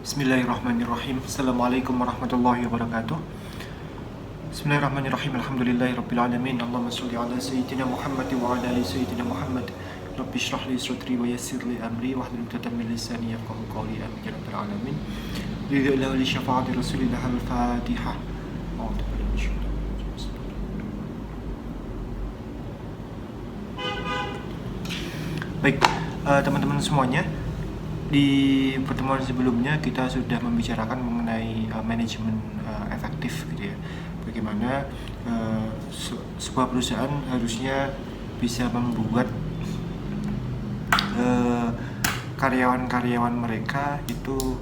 Bismillahirrahmanirrahim. Assalamualaikum warahmatullahi wabarakatuh. Bismillahirrahmanirrahim. Alhamdulillahirabbil alamin. Allahumma shalli ala sayyidina Muhammad wa ala ali sayyidina Muhammad. Rabbi shrah li sadri wa yassir li amri wahlul 'uqdatam min lisani yafqahu qawli. Amin ya rabbal alamin. Billahi li syafaati Rasulillah al-Fatihah. Baik, teman-teman semuanya, di pertemuan sebelumnya kita sudah membicarakan mengenai manajemen efektif gitu ya. Bagaimana sebuah perusahaan harusnya bisa membuat karyawan-karyawan mereka itu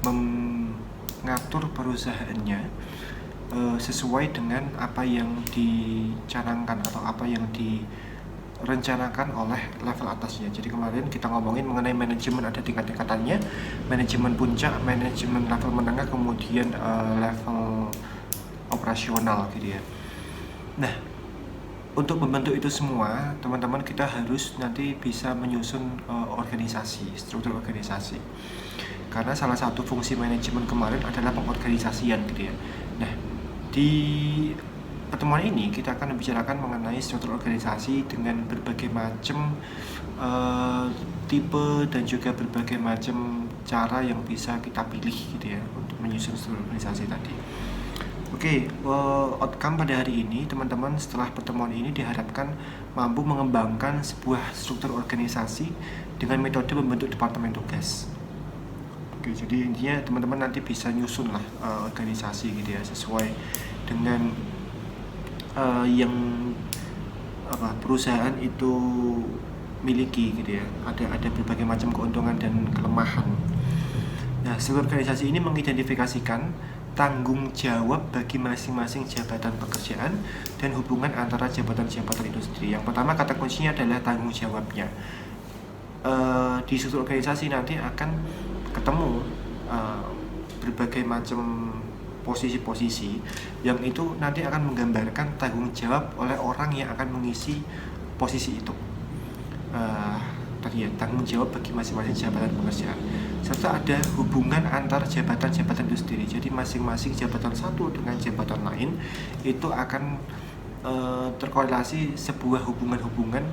mengatur perusahaannya sesuai dengan apa yang dicanangkan atau apa yang direncanakan oleh level atasnya. Jadi kemarin kita ngomongin mengenai manajemen, ada tingkat-tingkatannya, manajemen puncak, manajemen level menengah, kemudian level operasional gitu ya. Nah, untuk membentuk itu semua, teman-teman, kita harus nanti bisa menyusun organisasi, struktur organisasi. Karena salah satu fungsi manajemen kemarin adalah pengorganisasian gitu ya. Nah, di pertemuan ini kita akan membicarakan mengenai struktur organisasi dengan berbagai macam tipe dan juga berbagai macam cara yang bisa kita pilih gitu ya untuk menyusun struktur organisasi tadi. Oke, outcome pada hari ini, teman-teman, setelah pertemuan ini diharapkan mampu mengembangkan sebuah struktur organisasi dengan metode membentuk departemen tugas. Oke, jadi intinya teman-teman nanti bisa nyusun lah organisasi gitu ya, sesuai dengan yang perusahaan itu miliki gitu ya. Ada berbagai macam keuntungan dan kelemahan. Nah, struktur organisasi ini mengidentifikasikan tanggung jawab bagi masing-masing jabatan pekerjaan dan hubungan antara jabatan-jabatan itu sendiri. Yang pertama, kata kuncinya adalah tanggung jawabnya. Di struktur organisasi nanti akan ketemu berbagai macam posisi-posisi yang itu nanti akan menggambarkan tanggung jawab oleh orang yang akan mengisi posisi itu. Tadi ya, tanggung jawab bagi masing-masing jabatan pekerjaan, serta ada hubungan antar jabatan-jabatan itu sendiri. Jadi masing-masing jabatan satu dengan jabatan lain itu akan terkorelasi sebuah hubungan-hubungan.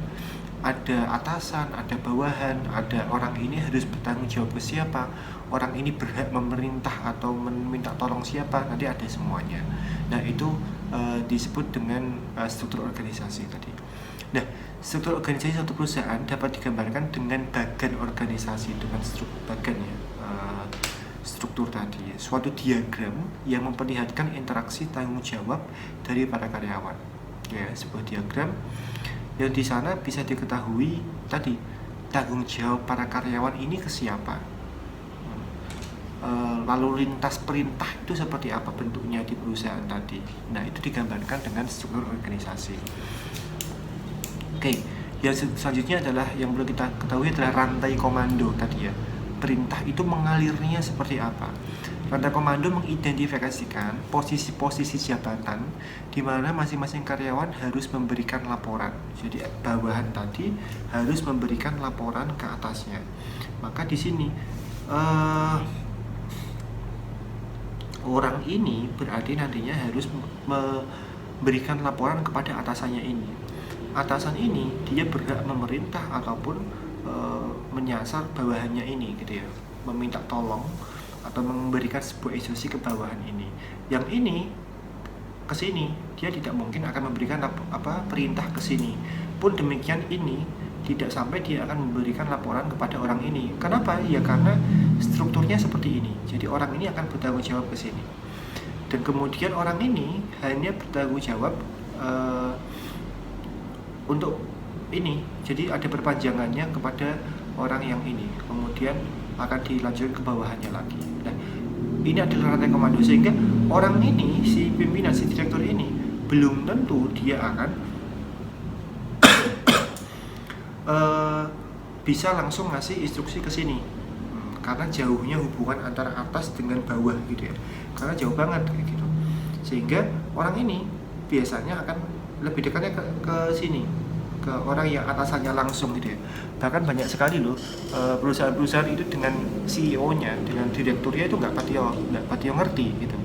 Ada atasan, ada bawahan, ada orang ini harus bertanggung jawab ke siapa, orang ini berhak memerintah atau meminta tolong siapa, nanti ada semuanya. Nah, itu disebut dengan struktur organisasi tadi. Nah, struktur organisasi satu perusahaan dapat digambarkan dengan bagan organisasi, dengan struktur tadi, suatu diagram yang memperlihatkan interaksi tanggung jawab dari para karyawan. Ya, sebuah diagram yang di sana bisa diketahui tadi tanggung jawab para karyawan ini ke siapa, lalu lintas perintah itu seperti apa bentuknya di perusahaan tadi. Nah, itu digambarkan dengan struktur organisasi. Oke, yang selanjutnya adalah yang perlu kita ketahui adalah rantai komando tadi ya. Perintah itu mengalirnya seperti apa. Rantai komando mengidentifikasikan posisi-posisi jabatan di mana masing-masing karyawan harus memberikan laporan. Jadi bawahan tadi harus memberikan laporan ke atasnya. Maka di sini orang ini berarti nantinya harus memberikan laporan kepada atasannya ini. Atasan ini dia berhak memerintah ataupun menyasar bawahannya ini gitu ya, meminta tolong atau memberikan sebuah instruksi ke bawahan ini. Yang ini ke sini, dia tidak mungkin akan memberikan perintah ke sini. Pun demikian ini tidak sampai dia akan memberikan laporan kepada orang ini. Kenapa? Ya karena strukturnya seperti ini. Jadi orang ini akan bertanggung jawab ke sini. Dan kemudian orang ini hanya bertanggung jawab untuk ini. Jadi ada perpanjangannya kepada orang yang ini. Kemudian akan dilanjutkan ke bawahannya lagi. Nah, ini adalah rantai komando, sehingga orang ini, si pimpinan, si direktur ini belum tentu dia akan bisa langsung ngasih instruksi ke sini, karena jauhnya hubungan antara atas dengan bawah gitu ya, karena jauh banget kayak gitu. Sehingga orang ini biasanya akan lebih dekatnya ke sini, ke orang yang atasannya langsung gitu ya. Bahkan banyak sekali loh perusahaan-perusahaan itu dengan CEO-nya, dengan direkturnya itu nggak patio ngerti gitu.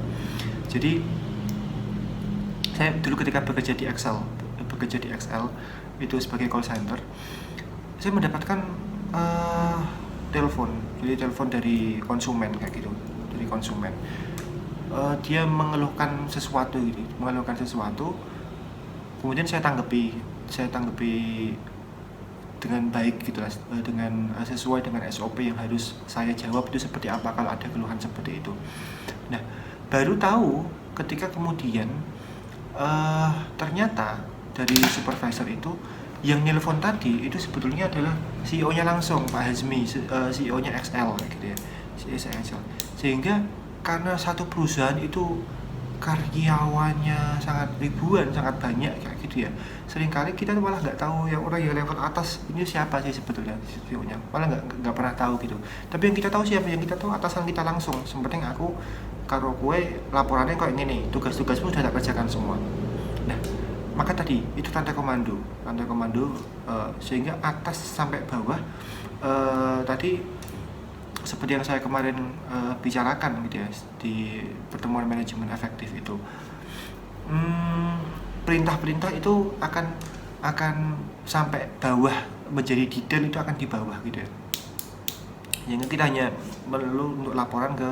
Jadi saya dulu ketika bekerja di XL itu sebagai call center, saya mendapatkan telepon dari konsumen kayak gitu, dari konsumen. Dia mengeluhkan sesuatu, kemudian saya tanggapi dengan baik gitu lah, dengan sesuai dengan SOP yang harus saya jawab itu seperti apa kalau ada keluhan seperti itu. Nah, baru tahu ketika kemudian ternyata dari supervisor itu yang nelpon tadi itu sebetulnya adalah CEO-nya langsung, Pak Hazmi, CEO-nya XL gitu ya, XL. Sehingga karena satu perusahaan itu karyawannya sangat ribuan, sangat banyak kayak gitu ya, seringkali kita tuh malah nggak tahu yang orang yang level atas ini siapa sih sebetulnya CEO-nya, malah nggak pernah tahu gitu. Tapi yang kita tahu siapa, yang kita tahu atasan kita langsung. Seperti aku karo kue laporannya kayak gini, tugas-tugasmu sudah tak kerjakan semua. Nah, maka tadi itu tanda komando sehingga atas sampai bawah tadi seperti yang saya kemarin bicarakan gitu ya di pertemuan manajemen efektif itu, perintah-perintah itu akan sampai bawah, menjadi detail itu akan di bawah gitu ya. Yang kita hanya perlu untuk laporan ke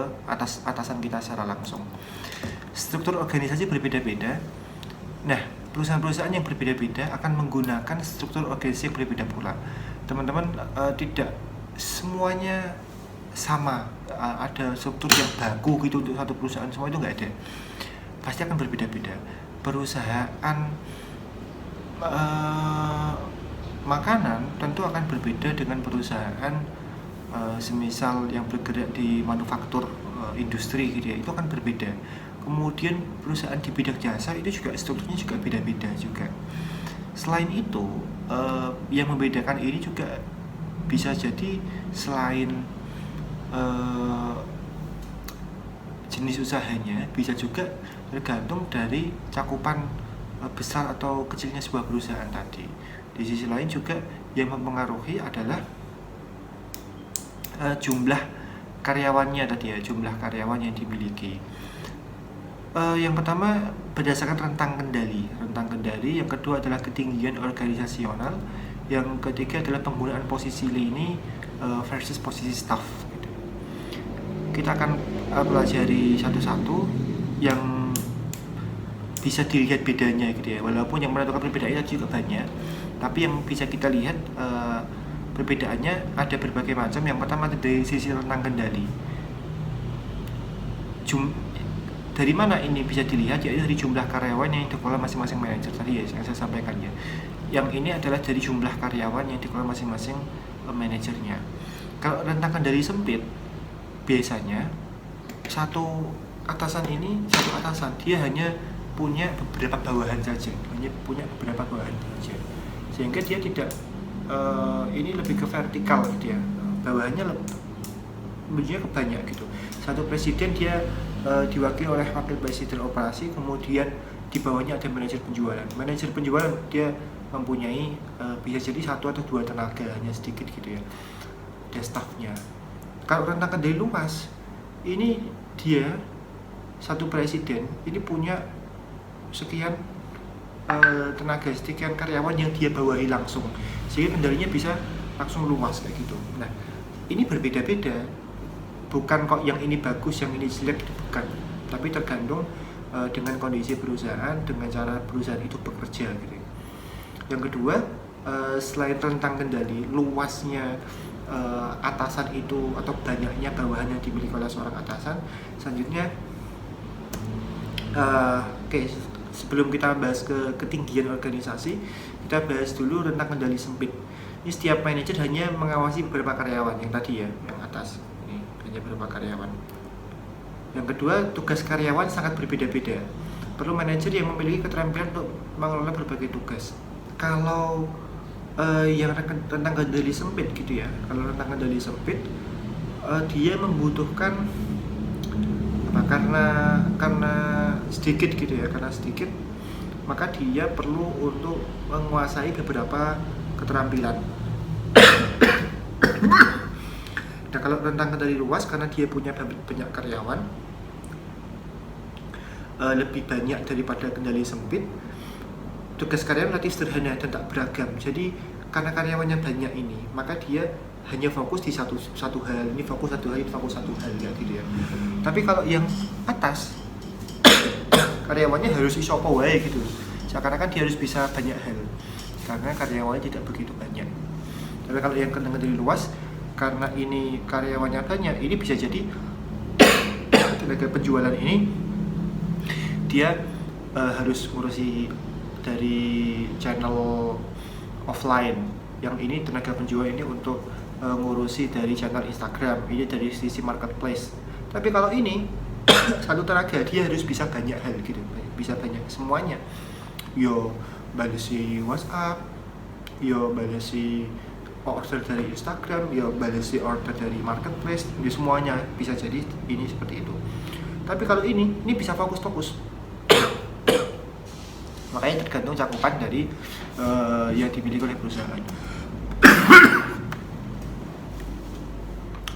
atasan kita secara langsung. Struktur organisasi berbeda-beda. Nah, perusahaan-perusahaan yang berbeda-beda akan menggunakan struktur organisasi yang berbeda pula. Teman-teman, tidak semuanya sama, ada struktur yang baku gitu untuk satu perusahaan, semua itu nggak ada. Pasti akan berbeda-beda. Perusahaan makanan tentu akan berbeda dengan perusahaan semisal yang bergerak di manufaktur industri gitu ya, itu akan berbeda. Kemudian perusahaan di bidang jasa itu juga strukturnya juga beda-beda juga. Selain itu, yang membedakan ini juga bisa jadi selain jenis usahanya, bisa juga tergantung dari cakupan besar atau kecilnya sebuah perusahaan tadi. Di sisi lain juga yang mempengaruhi adalah jumlah karyawannya tadi ya, jumlah karyawan yang dimiliki. Yang pertama berdasarkan rentang kendali, yang kedua adalah ketinggian organisasional, yang ketiga adalah penggunaan posisi lini versus posisi staff gitu. Kita akan pelajari satu-satu yang bisa dilihat bedanya gitu ya, walaupun yang menentukan perbedaannya juga banyak, tapi yang bisa kita lihat perbedaannya ada berbagai macam. Yang pertama dari sisi rentang kendali. Dari mana ini bisa dilihat, yaitu dari jumlah karyawan yang dikelola masing-masing manajer tadi ya, yang saya sampaikan ya. Yang ini adalah dari jumlah karyawan yang dikelola masing-masing manajernya. Kalau rentang kendali sempit, biasanya satu atasan dia hanya punya beberapa bawahan saja, sehingga dia tidak ini lebih ke vertikal gitu ya, bawahannya lebih banyak gitu. Satu presiden dia diwakili oleh wakil presiden operasi, kemudian di bawahnya ada manajer penjualan dia mempunyai bisa jadi satu atau dua tenaga, hanya sedikit gitu ya, ada staffnya. Kalau rentang kendali luas, ini dia satu presiden ini punya sekian tenaga, sekian karyawan yang dia bawahi langsung, sehingga kendalinya bisa langsung luas kayak gitu. Nah, ini berbeda-beda, bukan kok yang ini bagus, yang ini jelek, bukan, tapi tergantung dengan kondisi perusahaan, dengan cara perusahaan itu bekerja gitu. Yang kedua, selain rentang kendali, luasnya atasan itu atau banyaknya bawahan yang dimiliki oleh seorang atasan, selanjutnya sebelum kita bahas ke ketinggian organisasi, kita bahas dulu rentang kendali sempit. Ini setiap manajer hanya mengawasi beberapa karyawan, yang tadi ya, yang atas ini hanya beberapa karyawan. Yang kedua, tugas karyawan sangat berbeda-beda. Perlu manajer yang memiliki keterampilan untuk mengelola berbagai tugas. Kalau yang rentang kendali sempit gitu ya, dia membutuhkan karena sedikit gitu ya, maka dia perlu untuk menguasai beberapa keterampilan. Nah, kalau rentang kendali luas, karena dia punya banyak karyawan, lebih banyak daripada kendali sempit, tugas karyawan relatif sederhana dan tak beragam. Jadi karena karyawannya banyak ini, maka dia hanya fokus di satu hal, ini fokus satu hal, ini fokus satu hal, ya gitu ya. Tapi kalau yang atas, karyawannya harus iso apa wae gitu. Seakan-akan dia harus bisa banyak hal, karena karyawannya tidak begitu banyak. Tapi kalau yang kendali luas, karena ini karyawannya banyak, ini bisa jadi tenaga penjualan ini dia harus ngurusi dari channel offline, yang ini tenaga penjual ini untuk ngurusi dari channel Instagram, ini dari sisi marketplace. Tapi kalau ini satu tenaga, dia harus bisa banyak hal gitu, bisa banyak semuanya. Yo balesi WhatsApp, yo balesi order dari Instagram, yo balesi order dari marketplace, ini semuanya bisa jadi ini seperti itu. Tapi kalau ini bisa fokus. Makanya tergantung cakupan dari yang dimiliki oleh perusahaan.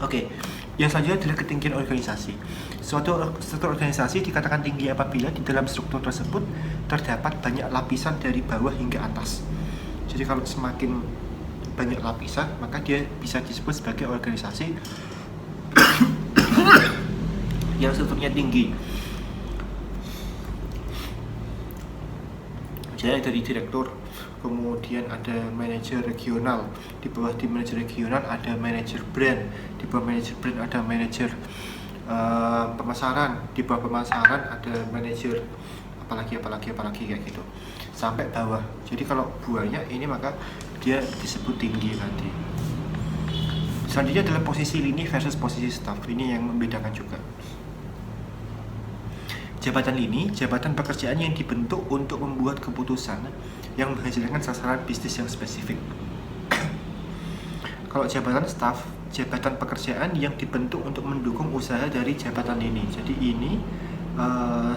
Oke, yang selanjutnya adalah ketinggian organisasi. Suatu struktur organisasi dikatakan tinggi apabila di dalam struktur tersebut terdapat banyak lapisan dari bawah hingga atas. Jadi kalau semakin banyak lapisan, maka dia bisa disebut sebagai organisasi yang strukturnya tinggi. Jadi dari direktur, kemudian ada manajer regional, di bawah di manajer regional ada manajer brand, di bawah manajer brand ada manajer pemasaran, di bawah pemasaran ada manajer apalagi kayak gitu sampai bawah. Jadi kalau banyak ini maka dia disebut tinggi nanti. Selanjutnya adalah posisi lini versus posisi staff. Ini yang membedakan juga. Jabatan lini, jabatan pekerjaan yang dibentuk untuk membuat keputusan yang menghasilkan sasaran bisnis yang spesifik. Kalau jabatan staff, jabatan pekerjaan yang dibentuk untuk mendukung usaha dari jabatan lini. Jadi ini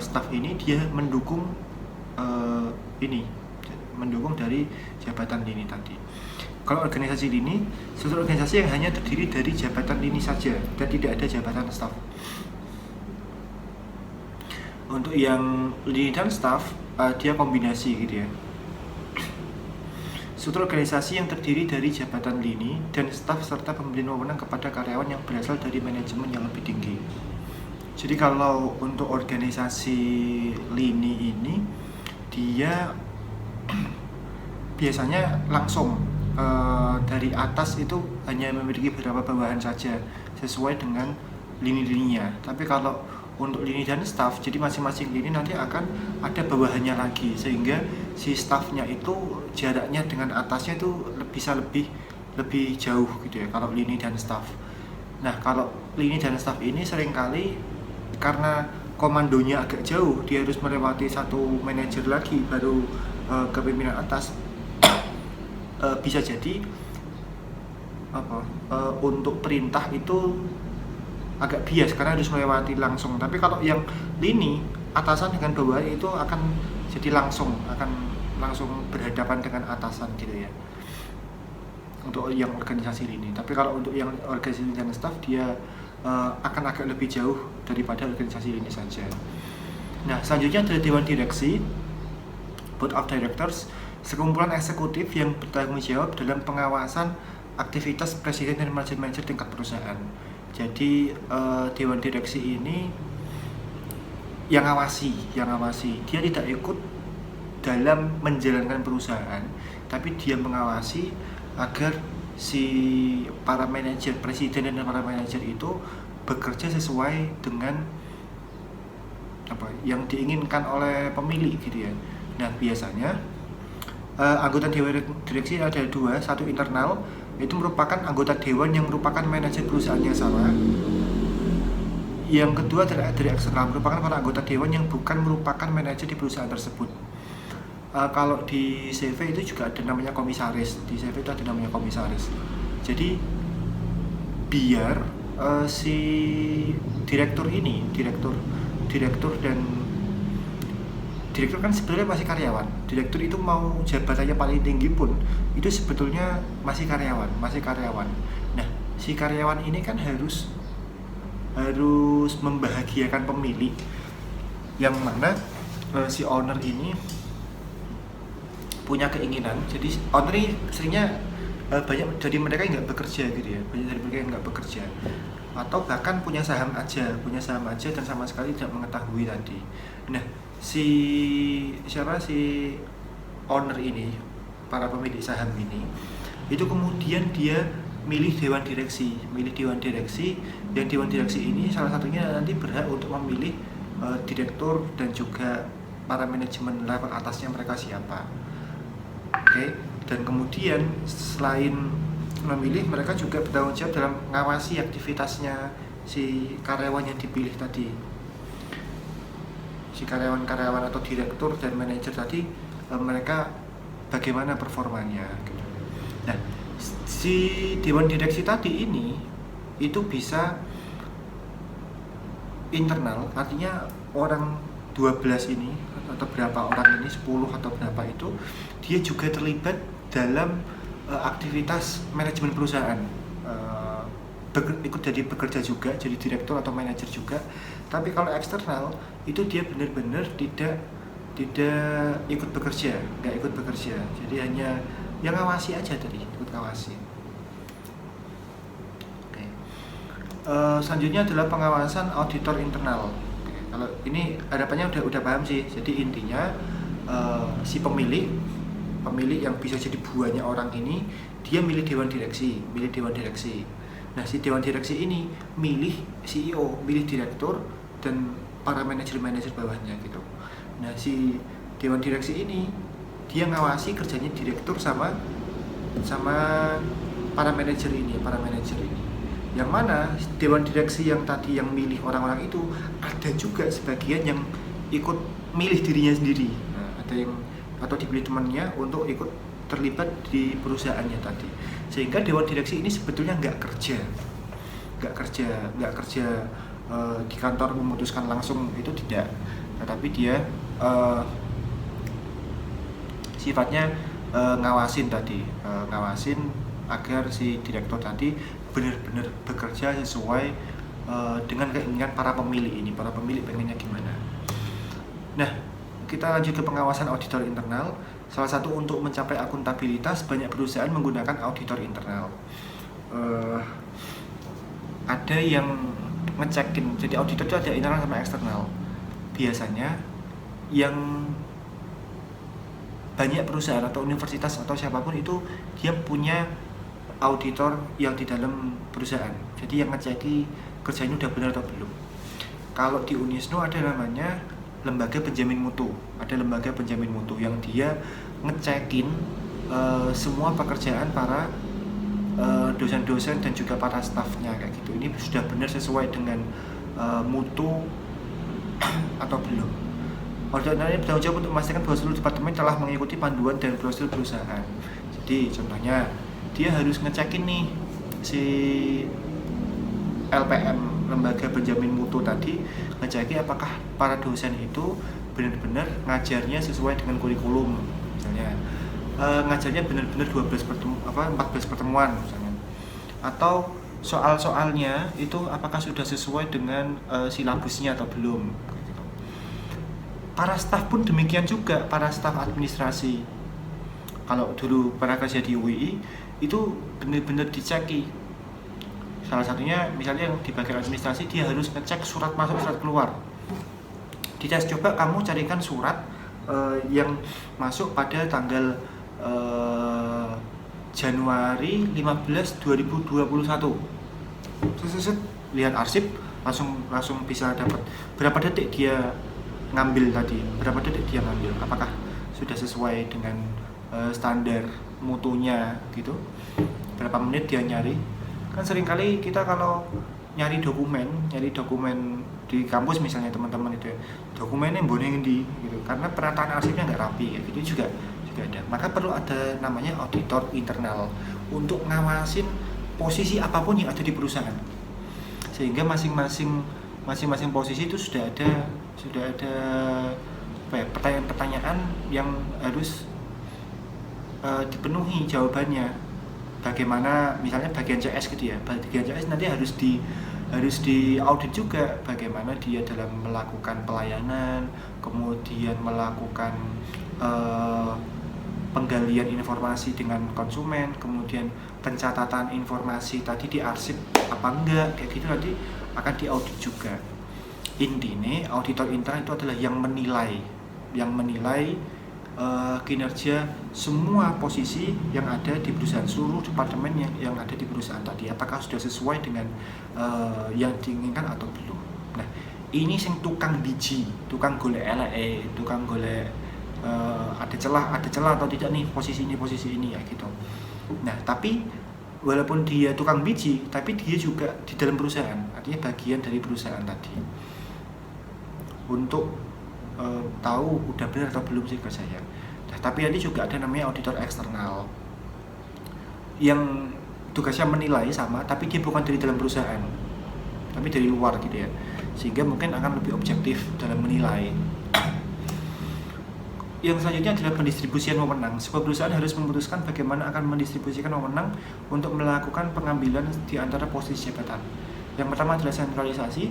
staff ini dia mendukung mendukung dari jabatan lini tadi. Kalau organisasi lini, suatu organisasi yang hanya terdiri dari jabatan lini saja dan tidak ada jabatan staff. Untuk yang lini dan staff, dia kombinasi gitu ya. Struktur organisasi yang terdiri dari jabatan lini dan staf serta pemberian wewenang kepada karyawan yang berasal dari manajemen yang lebih tinggi. Jadi kalau untuk organisasi lini ini, dia biasanya langsung dari atas itu hanya memiliki beberapa bawahan saja sesuai dengan lini-lininya. Tapi kalau untuk lini dan staff, jadi masing-masing lini nanti akan ada bawahannya lagi, sehingga si staffnya itu jaraknya dengan atasnya itu bisa lebih jauh gitu ya kalau lini dan staff. Nah kalau lini dan staff ini seringkali karena komandonya agak jauh, dia harus melewati satu manajer lagi baru ke pimpinan atas, bisa jadi untuk perintah itu agak bias karena harus melewati langsung. Tapi kalau yang lini atasan dengan bawahan itu akan jadi langsung berhadapan dengan atasan gitu ya, untuk yang organisasi lini. Tapi kalau untuk yang organisasi dan staff, dia akan agak lebih jauh daripada organisasi lini saja. Nah selanjutnya adalah dewan direksi, board of directors, sekumpulan eksekutif yang bertanggung jawab dalam pengawasan aktivitas presiden dan manajer tingkat perusahaan. Jadi dewan direksi ini yang ngawasi, dia tidak ikut dalam menjalankan perusahaan, tapi dia mengawasi agar si para manajer, presiden dan para manajer itu bekerja sesuai dengan apa yang diinginkan oleh pemilik gitu ya. Nah biasanya anggota dewan direksi ada dua, satu internal, itu merupakan anggota dewan yang merupakan manajer perusahaan yang sama. Yang kedua dari eksternal, merupakan para anggota dewan yang bukan merupakan manajer di perusahaan tersebut. Kalau di CV itu juga ada namanya komisaris, di CV itu ada namanya komisaris. Jadi biar si direktur dan direktur kan sebetulnya masih karyawan. Direktur itu mau jabatannya paling tinggi pun itu sebetulnya masih karyawan. Nah, si karyawan ini kan harus membahagiakan pemilik, yang mana si owner ini punya keinginan. Jadi owner ini seringnya banyak dari mereka yang nggak bekerja gitu ya, banyak dari mereka yang nggak bekerja atau bahkan punya saham aja dan sama sekali tidak mengetahui tadi. Nah, si owner ini, para pemilik saham ini, itu kemudian dia milih dewan direksi, yang dewan direksi ini salah satunya nanti berhak untuk memilih direktur dan juga para manajemen level atasnya mereka siapa. Oke. Dan kemudian selain memilih, mereka juga bertanggung jawab dalam mengawasi aktivitasnya si karyawan yang dipilih tadi, si karyawan atau direktur dan manajer tadi, mereka bagaimana performanya gitu. Nah, si dewan direksi tadi ini itu bisa internal, artinya orang 12 ini atau berapa orang ini, 10 atau berapa itu, dia juga terlibat dalam aktivitas manajemen perusahaan, ikut jadi bekerja juga, jadi direktur atau manajer juga. Tapi kalau eksternal itu dia benar-benar tidak ikut bekerja, jadi hanya yang ngawasi aja tadi, ikut ngawasi. Oke. Selanjutnya adalah pengawasan auditor internal. Oke. Kalau ini harapannya udah paham sih. Jadi intinya si pemilik yang bisa jadi buahnya orang ini, dia milih dewan direksi. Nah, si dewan direksi ini milih CEO, milih direktur dan para manajer bawahnya gitu. Nah, si dewan direksi ini dia ngawasi kerjanya direktur sama para manajer ini. Yang mana dewan direksi yang tadi yang milih orang-orang itu, ada juga sebagian yang ikut milih dirinya sendiri. Nah, ada yang atau dipilih temannya untuk ikut terlibat di perusahaannya tadi, sehingga dewan direksi ini sebetulnya nggak kerja di kantor memutuskan langsung, itu tidak, tetapi dia sifatnya ngawasin agar si direktur tadi benar-benar bekerja sesuai dengan keinginan para pemilik pengennya gimana. Nah, kita lanjut ke pengawasan auditor internal. Salah satu untuk mencapai akuntabilitas, banyak perusahaan menggunakan auditor internal. Ada yang ngecekin, jadi auditor itu ada internal sama eksternal. Biasanya yang banyak perusahaan atau universitas atau siapapun itu, dia punya auditor yang di dalam perusahaan. Jadi yang ngeceki kerjanya udah benar atau belum. Kalau di Unisnu ada namanya lembaga penjamin mutu yang dia ngecekin semua pekerjaan para dosen-dosen dan juga para stafnya kayak gitu. Ini sudah benar sesuai dengan mutu atau belum. Auditornya bertanggung jawab untuk memastikan bahwa seluruh departemen telah mengikuti panduan dan prosedur perusahaan. Jadi contohnya dia harus ngecekin nih si LPM, lembaga penjamin mutu tadi, ngeceki apakah para dosen itu benar-benar ngajarnya sesuai dengan kurikulum, misalnya ngajarnya benar-benar 14 pertemuan misalnya, atau soal-soalnya itu apakah sudah sesuai dengan silabusnya atau belum. Para staf pun demikian juga, para staf administrasi. Kalau dulu pernah kerja di UII itu benar-benar diceki. Salah satunya misalnya yang di bagian administrasi, dia harus ngecek surat masuk surat keluar. Dites, coba kamu carikan surat yang masuk pada tanggal Januari 15 2021. Lihat arsip, langsung bisa dapat berapa detik dia ngambil tadi, apakah sudah sesuai dengan standar mutunya gitu, berapa menit dia nyari. Kan seringkali kita kalau nyari dokumen di kampus misalnya, teman-teman itu ya, dokumennya boleh di gitu, karena penataan arsipnya nggak rapi ya, gitu juga ada. Maka perlu ada namanya auditor internal untuk ngawasin posisi apapun yang ada di perusahaan, sehingga masing-masing posisi itu sudah ada pertanyaan-pertanyaan yang harus dipenuhi jawabannya. Bagaimana misalnya bagian CS gitu ya, bagian CS nanti harus di audit juga bagaimana dia dalam melakukan pelayanan, kemudian melakukan penggalian informasi dengan konsumen, kemudian pencatatan informasi tadi diarsip apa enggak, kayak gitu nanti akan diaudit juga. Intinya auditor internal itu adalah yang menilai kinerja semua posisi yang ada di perusahaan, seluruh departemen yang ada di perusahaan tadi, apakah sudah sesuai dengan yang diinginkan atau belum. Nah, ini sing tukang biji, tukang golek elek, tukang golek ada celah atau tidak nih posisi ini ya gitu. Nah, tapi walaupun dia tukang biji, tapi dia juga di dalam perusahaan, artinya bagian dari perusahaan tadi. Untuk tahu udah benar atau belum sih kerjanya. Nah, tapi nanti juga ada namanya auditor eksternal yang tugasnya menilai sama, tapi dia bukan dari dalam perusahaan, tapi dari luar gitu ya, sehingga mungkin akan lebih objektif dalam menilai. Yang selanjutnya adalah pendistribusian wewenang. Sebuah perusahaan harus memutuskan bagaimana akan mendistribusikan wewenang untuk melakukan pengambilan di antara posisi jabatan. Yang pertama adalah sentralisasi.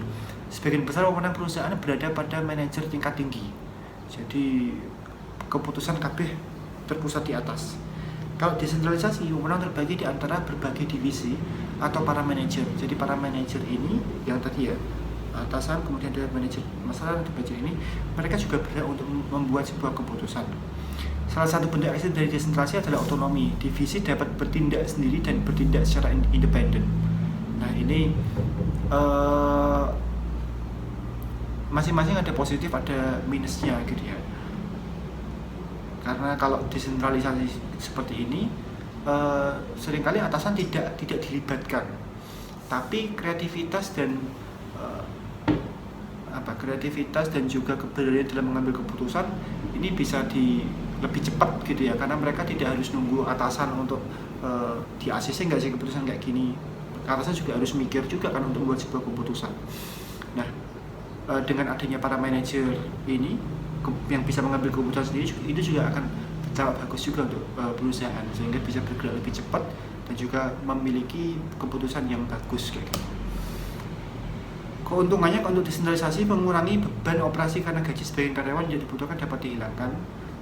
Sebagian besar wewenang perusahaan berada pada manajer tingkat tinggi. Jadi keputusan kabeh terpusat di atas. Kalau desentralisasi, wewenang terbagi di antara berbagai divisi atau para manajer. Jadi para manajer ini yang tadi ya, atasan, kemudian ada manajer masalah dan manajer ini, mereka juga berhak untuk membuat sebuah keputusan. Salah satu bentuk ekstrim dari desentralisasi adalah otonomi. Divisi dapat bertindak sendiri dan bertindak secara independen. Nah, ini masing-masing ada positif, ada minusnya gitu ya. Karena kalau desentralisasi seperti ini, seringkali atasan tidak dilibatkan, tapi kreativitas dan juga keberanian dalam mengambil keputusan ini bisa lebih cepat gitu ya, karena mereka tidak harus nunggu atasan untuk di ACC nggak sih keputusan kayak gini. Atasan juga harus mikir juga kan untuk membuat sebuah keputusan. Nah, dengan adanya para manajer ini yang bisa mengambil keputusan sendiri, itu juga akan sangat bagus juga untuk perusahaan, sehingga bisa bergerak lebih cepat dan juga memiliki keputusan yang bagus kayak gitu. Keuntungannya untuk desentralisasi mengurangi beban operasi karena gaji sebagian karyawan yang dibutuhkan dapat dihilangkan,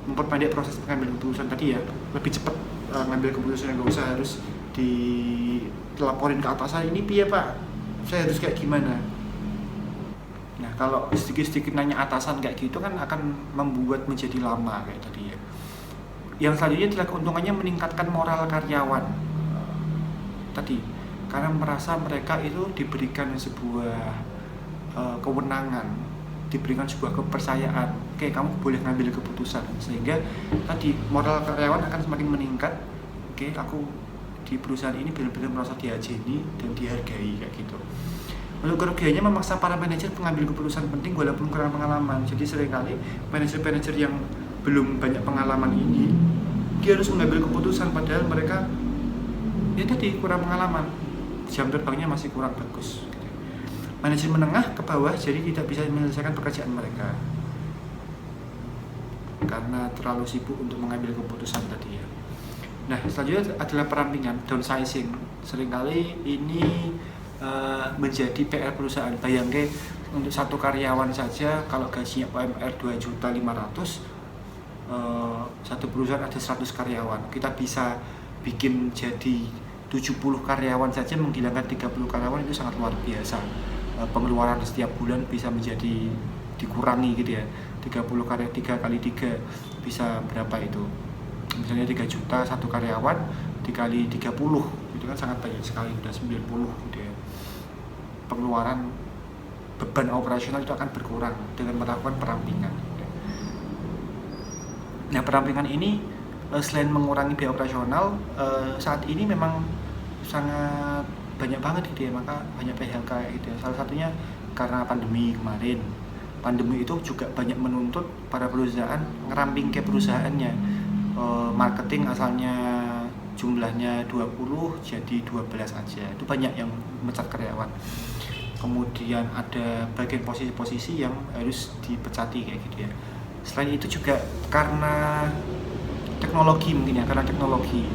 memperpendek proses pengambilan keputusan tadi ya, lebih cepat ngambil keputusan, nggak usah harus dilaporin ke atasan, ini piye pak, saya harus kayak gimana. Nah, kalau sedikit-sedikit nanya atasan kayak gitu kan akan membuat menjadi lama kayak tadi ya. Yang selanjutnya adalah keuntungannya meningkatkan moral karyawan tadi, karena merasa mereka itu diberikan sebuah kewenangan, diberikan sebuah kepercayaan, oke kamu boleh ngambil keputusan, sehingga tadi moral karyawan akan semakin meningkat. Oke, aku di perusahaan ini benar-benar merasa diajeni dan dihargai kayak gitu. Untuk kerugiannya memaksa para manajer mengambil keputusan penting walaupun kurang pengalaman. Jadi seringkali manajer-manajer yang belum banyak pengalaman ini, dia harus mengambil keputusan padahal mereka ya tadi kurang pengalaman, jam terbangnya masih kurang bagus. Manajer menengah ke bawah jadi tidak bisa menyelesaikan pekerjaan mereka karena terlalu sibuk untuk mengambil keputusan tadi ya. Nah, selanjutnya adalah perampingan, downsizing. Seringkali ini menjadi PR perusahaan. Bayangke untuk satu karyawan saja kalau gajinya UMR 2.500.000, satu perusahaan ada 100 karyawan. Kita bisa bikin jadi 70 karyawan saja, menghilangkan 30 karyawan itu sangat luar biasa. Pengeluaran setiap bulan bisa menjadi dikurangi gitu ya. 30 karyawan 3 kali 3 bisa berapa itu? Misalnya 3 juta satu karyawan dikali 30 itu kan sangat banyak sekali, udah 90 gitu ya. Pengeluaran beban operasional itu akan berkurang dengan melakukan perampingan. Nah, perampingan ini selain mengurangi biaya operasional, saat ini memang sangat banyak banget gitu ya, maka banyak PHK gitu ya. Salah satunya karena pandemi kemarin. Pandemi itu juga banyak menuntut para perusahaan ngeramping ke perusahaannya. Marketing asalnya jumlahnya 20 jadi 12 aja. Itu banyak yang mecat karyawan. Kemudian ada bagian posisi-posisi yang harus dipecati kayak gitu ya. Selain itu juga karena teknologi mungkin ya, karena teknologi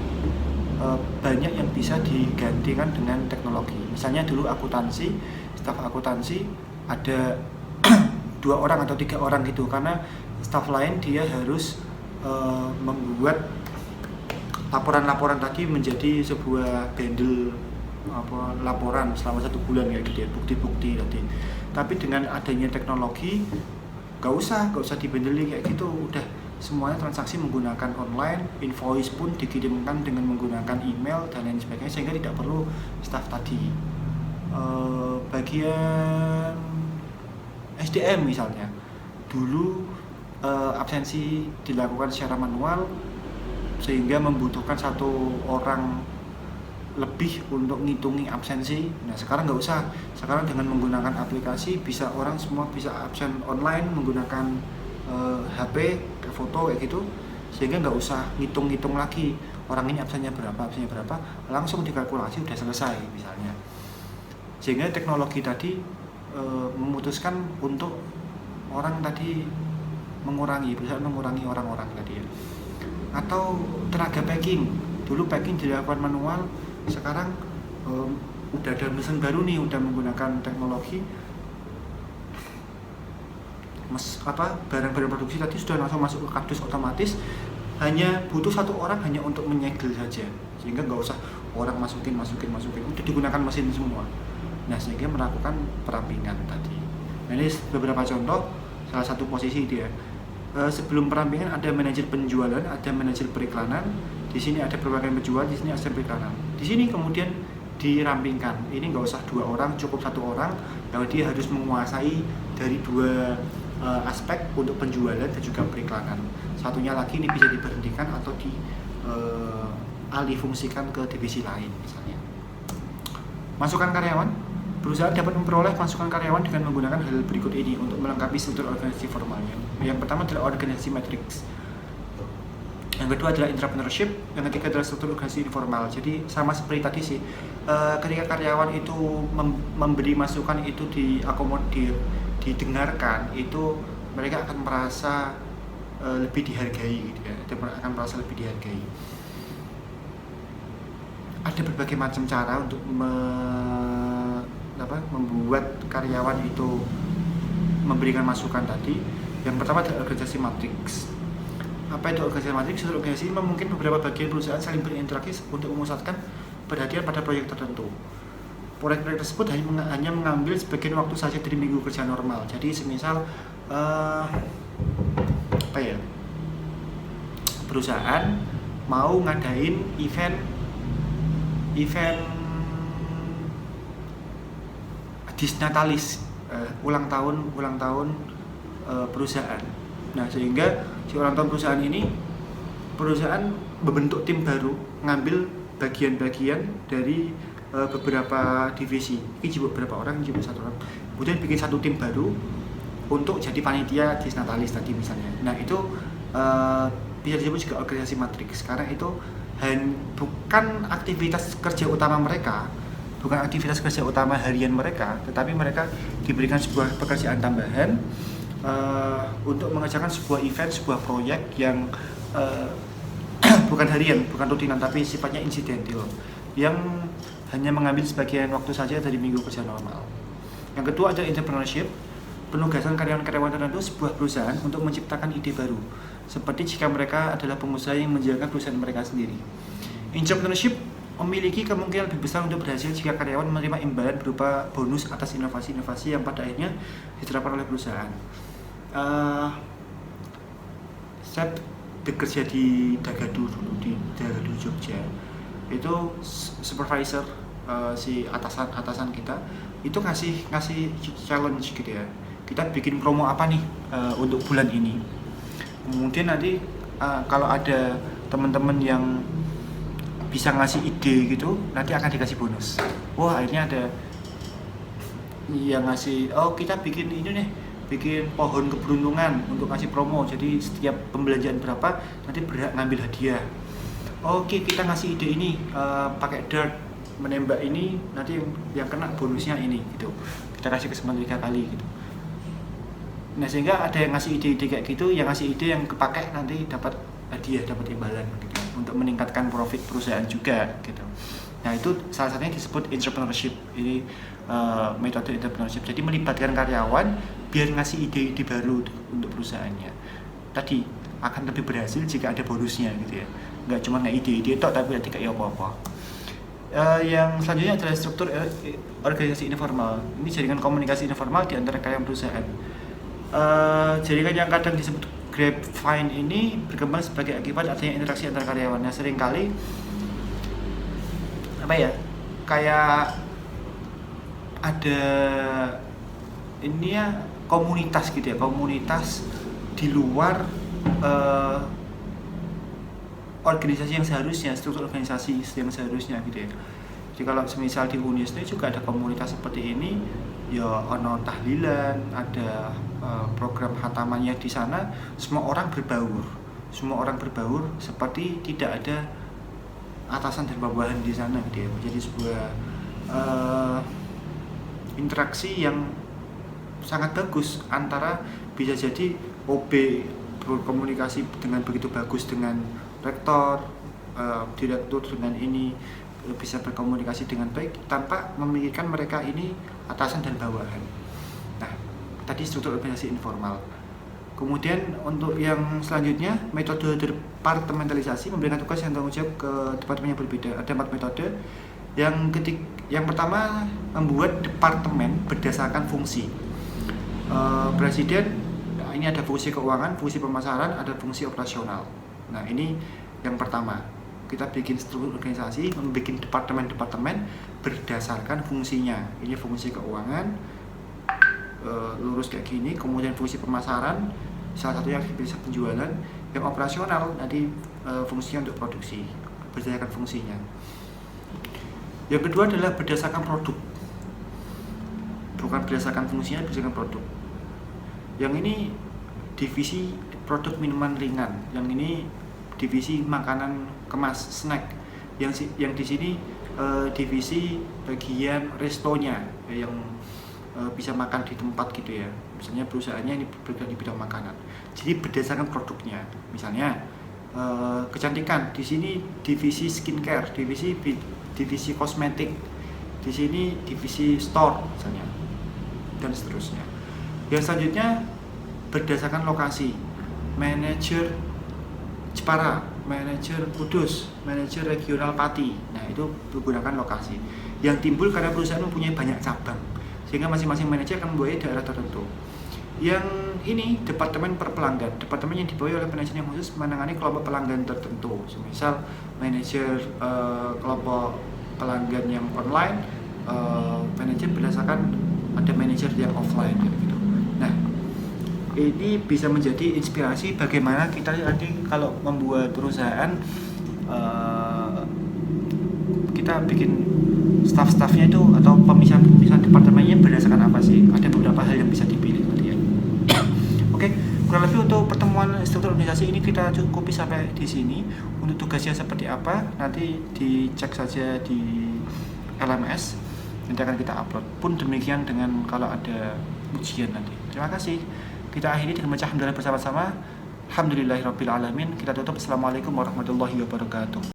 banyak yang bisa digantikan dengan teknologi. Misalnya dulu akuntansi, staf akuntansi ada 2 orang atau 3 orang gitu, karena staf lain dia harus membuat laporan-laporan tadi menjadi sebuah bundle laporan selama 1 bulan kayak gitu ya, bukti-bukti tadi. Tapi dengan adanya teknologi gak usah dibandeli kayak gitu, udah semuanya transaksi menggunakan online, invoice pun dikirimkan dengan menggunakan email dan lain sebagainya, sehingga tidak perlu staff tadi. Bagian SDM misalnya, dulu absensi dilakukan secara manual sehingga membutuhkan 1 orang lebih untuk ngitungi absensi. Nah sekarang nggak usah, sekarang dengan menggunakan aplikasi bisa orang semua bisa absen online menggunakan HP, foto kayak gitu, sehingga nggak usah ngitung-ngitung lagi orang ini absennya berapa, langsung dikalkulasi udah selesai misalnya. Sehingga teknologi tadi memutuskan untuk orang tadi perusahaan mengurangi orang-orang tadi ya. Atau tenaga packing, dulu packing dilakukan manual, sekarang udah ada mesin baru nih, udah menggunakan teknologi. Barang-barang produksi tadi sudah langsung masuk ke kardus otomatis, hanya butuh 1 orang hanya untuk menyegel saja, sehingga nggak usah orang masukin, udah digunakan mesin semua. Nah sehingga melakukan perampingan tadi. Nah ini beberapa contoh, salah satu posisi dia. Sebelum perampingan ada manajer penjualan, ada manajer periklanan. Di sini ada perwakilan penjual, di sini ada periklanan. Di sini kemudian dirampingkan. Ini nggak usah 2 orang, cukup 1 orang. Kalau dia harus menguasai dari 2 aspek untuk penjualan dan juga periklanan. Satunya lagi ini bisa diberhentikan atau dialih fungsikan ke divisi lain misalnya. Masukan karyawan. Perusahaan dapat memperoleh masukan karyawan dengan menggunakan hal berikut ini untuk melengkapi struktur organisasi formalnya. Yang pertama adalah organisasi matrix. Yang kedua adalah entrepreneurship. Yang ketiga adalah struktur organisasi informal. Jadi sama seperti tadi sih, ketika karyawan itu memberi masukan itu diakomodir, didengarkan, itu mereka akan merasa lebih dihargai gitu ya. Akan merasa lebih dihargai. Ada berbagai macam cara untuk membuat karyawan itu memberikan masukan tadi. Yang pertama adalah organisasi matrix. Apa itu organisasi matrix? Organisasi mungkin beberapa bagian perusahaan saling berinteraksi untuk memusatkan perhatian pada proyek tertentu. Proyek-proyek tersebut hanya mengambil sebagian waktu saja dari minggu kerja normal. Jadi semisal perusahaan mau ngadain event disnatalis, ulang tahun perusahaan. Nah sehingga si ulang tahun perusahaan ini, perusahaan membentuk tim baru, ngambil bagian-bagian dari beberapa divisi. Ini juga beberapa orang, juga 1 orang. Kemudian bikin 1 tim baru untuk jadi panitia disnatalis tadi misalnya. Nah itu bisa disebut juga organisasi matriks, karena itu bukan aktivitas kerja utama mereka, bukan aktivitas kerja utama harian mereka, tetapi mereka diberikan sebuah pekerjaan tambahan untuk mengerjakan sebuah event, sebuah proyek yang bukan harian, bukan rutinan, tapi sifatnya insidental, yang hanya mengambil sebagian waktu saja dari minggu kerja normal. Yang kedua adalah entrepreneurship, penugasan karyawan-karyawan tertentu sebuah perusahaan untuk menciptakan ide baru, seperti jika mereka adalah pengusaha yang menjalankan perusahaan mereka sendiri. Entrepreneurship memiliki kemungkinan lebih besar untuk berhasil jika karyawan menerima imbalan berupa bonus atas inovasi-inovasi yang pada akhirnya diterapkan oleh perusahaan. Saya bekerja di Dagadu dulu, di Dagadu Jogja. Itu supervisor, si atasan kita itu ngasih challenge gitu ya. Kita bikin promo apa nih untuk bulan ini. Kemudian nanti kalau ada teman-teman yang bisa ngasih ide gitu, nanti akan dikasih bonus. Wah akhirnya ada yang ngasih, kita bikin ini nih, bikin pohon keberuntungan untuk ngasih promo. Jadi setiap pembelanjaan berapa nanti berhak ngambil hadiah. Oke, kita ngasih ide ini, pakai dart menembak ini, nanti yang kena bonusnya ini gitu. Kita kasih kesempatan 3 kali gitu. Nah, sehingga ada yang ngasih ide-ide kayak gitu, yang ngasih ide yang kepake nanti dapat hadiah, dapat imbalan gitu, untuk meningkatkan profit perusahaan juga gitu. Nah, itu salah satunya disebut entrepreneurship. Ini metode entrepreneurship. Jadi melibatkan karyawan biar ngasih ide-ide baru untuk perusahaannya. Tadi akan lebih berhasil jika ada bonusnya gitu ya. Nggak cuma ide-ide tok tapi nanti kayak apa-apa. Yang selanjutnya adalah struktur organisasi informal. Ini jaringan komunikasi informal di antara karyawan perusahaan. Jaringan yang kadang disebut grapevine ini berkembang sebagai akibat adanya interaksi antara karyawannya. Seringkali apa ya, kayak ada ini ya, komunitas gitu ya, komunitas di luar organisasi yang seharusnya, struktur organisasi yang seharusnya gitu ya. Jadi kalau semisal di Unisnu juga ada komunitas seperti ini, ya ono tahlilan, ada program khatamannya di sana, semua orang berbaur seperti tidak ada atasan dan bawahan di sana gitu ya. Menjadi sebuah interaksi yang sangat bagus antara, bisa jadi OB berkomunikasi dengan begitu bagus dengan rektor, direktur dengan ini bisa berkomunikasi dengan baik tanpa memikirkan mereka ini atasan dan bawahan. Nah, tadi struktur organisasi informal. Kemudian untuk yang selanjutnya, metode departementalisasi memberikan tugas yang tanggung jawab ke departemen yang berbeda. Ada 4 metode. Yang pertama, membuat departemen berdasarkan fungsi. Presiden, ini ada fungsi keuangan, fungsi pemasaran, ada fungsi operasional. Nah, ini yang pertama, kita bikin struktur organisasi, membuat departemen-departemen berdasarkan fungsinya. Ini fungsi keuangan, lurus kayak gini, kemudian fungsi pemasaran, salah satunya bisa penjualan, yang operasional nanti fungsinya untuk produksi, berdasarkan fungsinya. Yang kedua adalah berdasarkan produk, bukan berdasarkan fungsinya, berdasarkan produk. Yang ini divisi produk minuman ringan, yang ini divisi makanan kemas, snack. Yang di sini divisi bagian restonya, yang bisa makan di tempat gitu ya. Misalnya perusahaannya ini bergerak di bidang makanan. Jadi berdasarkan produknya. Misalnya kecantikan, di sini divisi skincare, divisi kosmetik, di sini divisi store misalnya, dan seterusnya. Yang selanjutnya berdasarkan lokasi, manajer Jepara, manajer Kudus, manajer regional Pati. Nah, itu menggunakan lokasi yang timbul karena perusahaan mempunyai banyak cabang, sehingga masing-masing manajer akan membawahi daerah tertentu. Yang ini departemen per pelanggan, departemen yang dibawahi oleh manajer yang khusus menangani kelompok pelanggan tertentu. Misal manajer kelompok pelanggan yang online, manajer berdasarkan ada manajer yang offline gitu. Nah, ini bisa menjadi inspirasi bagaimana kita nanti kalau membuat perusahaan, kita bikin staff-staffnya itu atau pemisahan departemennya berdasarkan apa sih? Ada beberapa hal yang bisa dipilih nanti ya. Oke, kurang lebih untuk pertemuan struktur organisasi ini kita cukupi sampai di sini. Untuk tugasnya seperti apa nanti dicek saja di LMS, nanti akan kita upload. Pun demikian dengan kalau ada ujian nanti. Terima kasih. Kita akhiri dengan membaca hamdalah bersama-sama. Alhamdulillahirabbil alamin. Kita tutup. Assalamualaikum warahmatullahi wabarakatuh.